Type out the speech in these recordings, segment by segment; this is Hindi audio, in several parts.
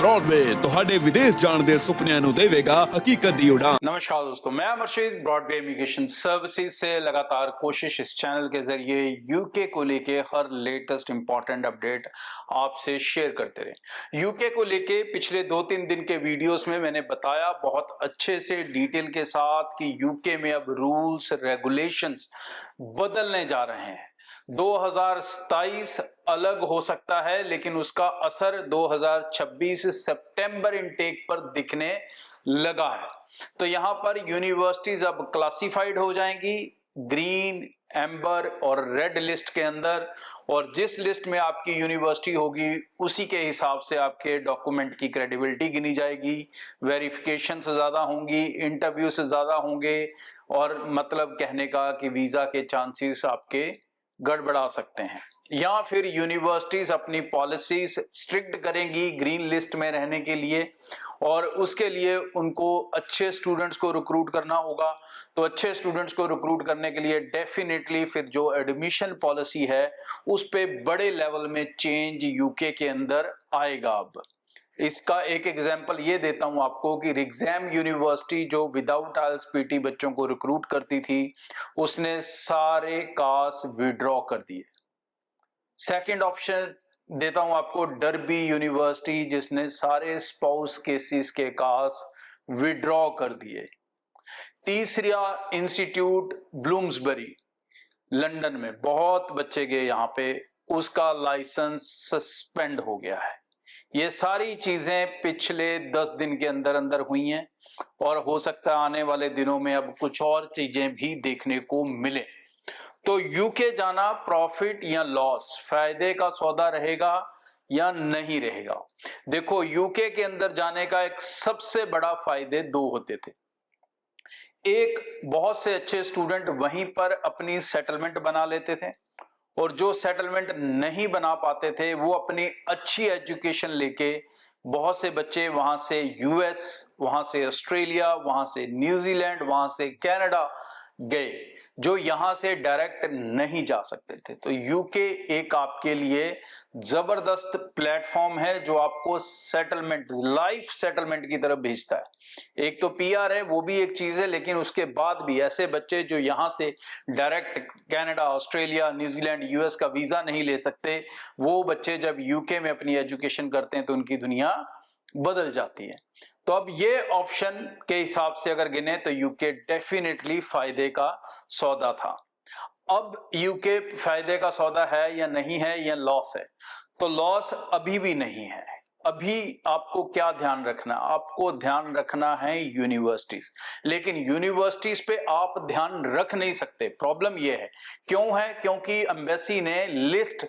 ब्रॉडवे ਤੁਹਾਡੇ ਵਿਦੇਸ਼ ਜਾਣ ਦੇ ਸੁਪਨਿਆਂ ਨੂੰ ਦੇਵੇਗਾ ਹਕੀਕਤ ਦੀ ਉਡਾਨ। नमस्कार दोस्तों, मैं अमरशीद ब्रॉडवे इमिग्रेशन सर्विसेज से लगातार कोशिश इस चैनल के जरिए यूके को लेके हर लेटेस्ट इंपॉर्टेंट अपडेट आपसे शेयर करते रहे। यूके को लेके पिछले 2-3 दिन के वीडियोस में मैंने बताया बहुत अच्छे से डिटेल के साथ कि यूके में अब रूल्स रेगुलेशंस बदलने जा रहे हैं। 2027 अलग हो सकता है, लेकिन उसका असर 2026 सितंबर इनटेक पर दिखने लगा है। तो यहां पर यूनिवर्सिटीज अब क्लासिफाइड हो जाएंगी ग्रीन, एम्बर और रेड लिस्ट के अंदर, और जिस लिस्ट में आपकी यूनिवर्सिटी होगी उसी के हिसाब से आपके डॉक्यूमेंट की क्रेडिबिलिटी गिनी जाएगी, वेरिफिकेशन से ज्यादा होंगी, इंटरव्यू से ज्यादा होंगे, और मतलब कहने का कि वीजा के चांसेस आपके गड़बड़ा सकते हैं। या फिर यूनिवर्सिटीज अपनी पॉलिसीज स्ट्रिक्ट करेंगी ग्रीन लिस्ट में रहने के लिए, और उसके लिए उनको अच्छे स्टूडेंट्स को रिक्रूट करना होगा। तो अच्छे स्टूडेंट्स को रिक्रूट करने के लिए डेफिनेटली फिर जो एडमिशन पॉलिसी है उस पे बड़े लेवल में चेंज यूके के अंदर आएगा। अब इसका एक एग्जांपल ये देता हूं आपको कि रिग्जैम यूनिवर्सिटी जो विदाउट आइल्स पीटी बच्चों को रिक्रूट करती थी उसने सारे कास विड्रॉ कर दिए। सेकंड ऑप्शन देता हूं आपको डर्बी यूनिवर्सिटी, जिसने सारे स्पाउस केसेस के कास विड्रॉ कर दिए। तीसरा इंस्टीट्यूट ब्लूम्सबरी लंदन में बहुत बच्चे गए यहां पे, उसका लाइसेंस सस्पेंड हो गया है। ये सारी चीजें पिछले 10 दिन के अंदर अंदर हुई हैं, और हो सकता है आने वाले दिनों में अब कुछ और चीजें भी देखने को मिले। तो यूके जाना प्रॉफिट या लॉस, फायदे का सौदा रहेगा या नहीं रहेगा। देखो, यूके के अंदर जाने का एक सबसे बड़ा फायदे 2 होते थे। एक, बहुत से अच्छे स्टूडेंट वहीं पर अपनी सेटलमेंट बना लेते थे, और जो सेटलमेंट नहीं बना पाते थे वो अपनी अच्छी एजुकेशन लेके, बहुत से बच्चे वहां से यूएस, वहां से ऑस्ट्रेलिया, वहां से न्यूजीलैंड, वहां से कनाडा गए, जो यहां से डायरेक्ट नहीं जा सकते थे। तो यूके एक आपके लिए जबरदस्त प्लेटफॉर्म है जो आपको सेटलमेंट, लाइफ सेटलमेंट की तरफ भेजता है। एक तो पीआर है, वो भी एक चीज है, लेकिन उसके बाद भी ऐसे बच्चे जो यहां से direct Canada, Australia, New Zealand, US का वीजा नहीं ले सकते, वो बच्चे जब यूके में अपनी एजुकेशन करते हैं तो उनकी दुनिया बदल जाती है। तो अब ये ऑप्शन के हिसाब से अगर गिने तो यूके डेफिनेटली फायदे का सौदा था। अब यूके फायदे का सौदा है या नहीं है, या लॉस है? तो लॉस अभी भी नहीं है। अभी आपको क्या ध्यान रखना? आपको ध्यान रखना है यूनिवर्सिटीज, लेकिन यूनिवर्सिटीज पे आप ध्यान रख नहीं सकते। प्रॉब्लम यह है, क्यों है? क्योंकि एम्बेसी ने लिस्ट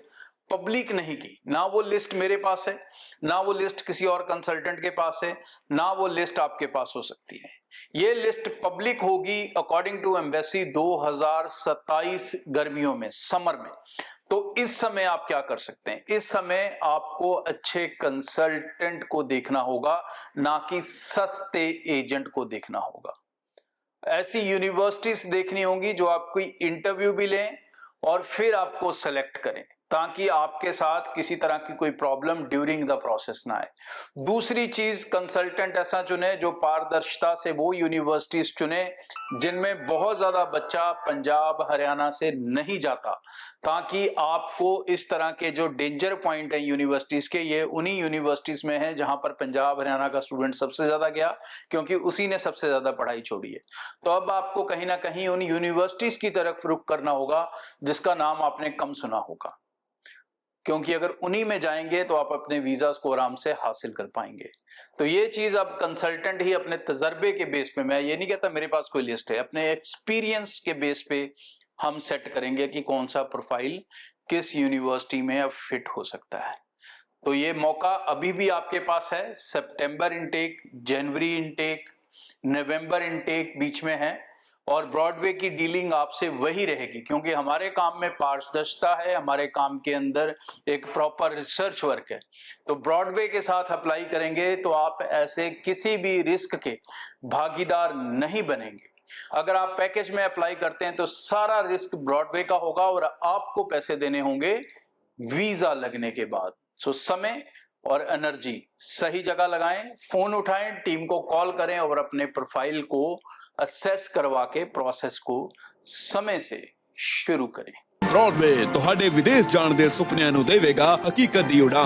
पब्लिक नहीं की। ना वो लिस्ट मेरे पास है, ना वो लिस्ट किसी और कंसल्टेंट के पास है, ना वो लिस्ट आपके पास हो सकती है। ये लिस्ट पब्लिक होगी अकॉर्डिंग टू एम्बेसी 2027 गर्मियों में, समर में। तो इस समय आप क्या कर सकते हैं? इस समय आपको अच्छे कंसल्टेंट को देखना होगा, ना कि सस्ते एजेंट को देखना होगा। ऐसी यूनिवर्सिटीज देखनी होंगी जो आपको इंटरव्यू भी लें और फिर आपको सेलेक्ट करें, ताकि आपके साथ किसी तरह की कोई प्रॉब्लम ड्यूरिंग द प्रोसेस ना आए। दूसरी चीज, कंसल्टेंट ऐसा चुने जो पारदर्शिता से वो यूनिवर्सिटीज चुने जिनमें बहुत ज्यादा बच्चा पंजाब, हरियाणा से नहीं जाता, ताकि आपको इस तरह के जो डेंजर पॉइंट है यूनिवर्सिटीज के, ये उन्हीं यूनिवर्सिटीज में है जहां पर पंजाब, हरियाणा का स्टूडेंट सबसे ज्यादा गया, क्योंकि उसी ने सबसे ज्यादा पढ़ाई छोड़ी है। तो अब आपको कहीं ना कहीं उन यूनिवर्सिटीज की तरफ रुख करना होगा जिसका नाम आपने कम सुना होगा, क्योंकि अगर उन्हीं में जाएंगे तो आप अपने वीजास को आराम से हासिल कर पाएंगे। तो ये चीज अब कंसल्टेंट ही अपने तजर्बे के बेस पे, मैं ये नहीं कहता मेरे पास कोई लिस्ट है, अपने एक्सपीरियंस के बेस पे हम सेट करेंगे कि कौन सा प्रोफाइल किस यूनिवर्सिटी में अब फिट हो सकता है। तो ये मौका अभी भी आपके पास है। सितंबर इनटेक, जनवरी इनटेक, नवंबर इनटेक बीच में है, और ब्रॉडवे की डीलिंग आपसे वही रहेगी, क्योंकि हमारे काम में पारदर्शिता है, हमारे काम के अंदर एक प्रॉपर रिसर्च वर्क है। तो ब्रॉडवे के साथ अप्लाई करेंगे तो आप ऐसे किसी भी रिस्क के भागीदार नहीं बनेंगे। अगर आप पैकेज में अप्लाई करते हैं तो सारा रिस्क ब्रॉडवे का होगा, और आपको पैसे देने होंगे वीजा लगने के बाद। सो समय और एनर्जी सही जगह लगाएं, फोन उठाएं, टीम को कॉल करें और अपने प्रोफाइल को असेस करवा के प्रोसेस को समय से शुरू करें। ब्रॉडवे ਤੁਹਾਡੇ ਵਿਦੇਸ਼ ਜਾਣ ਦੇ ਸੁਪਨਿਆਂ ਨੂੰ ਦੇਵੇਗਾ ਹਕੀਕਤ ਦੀ ਉਡਾਨ।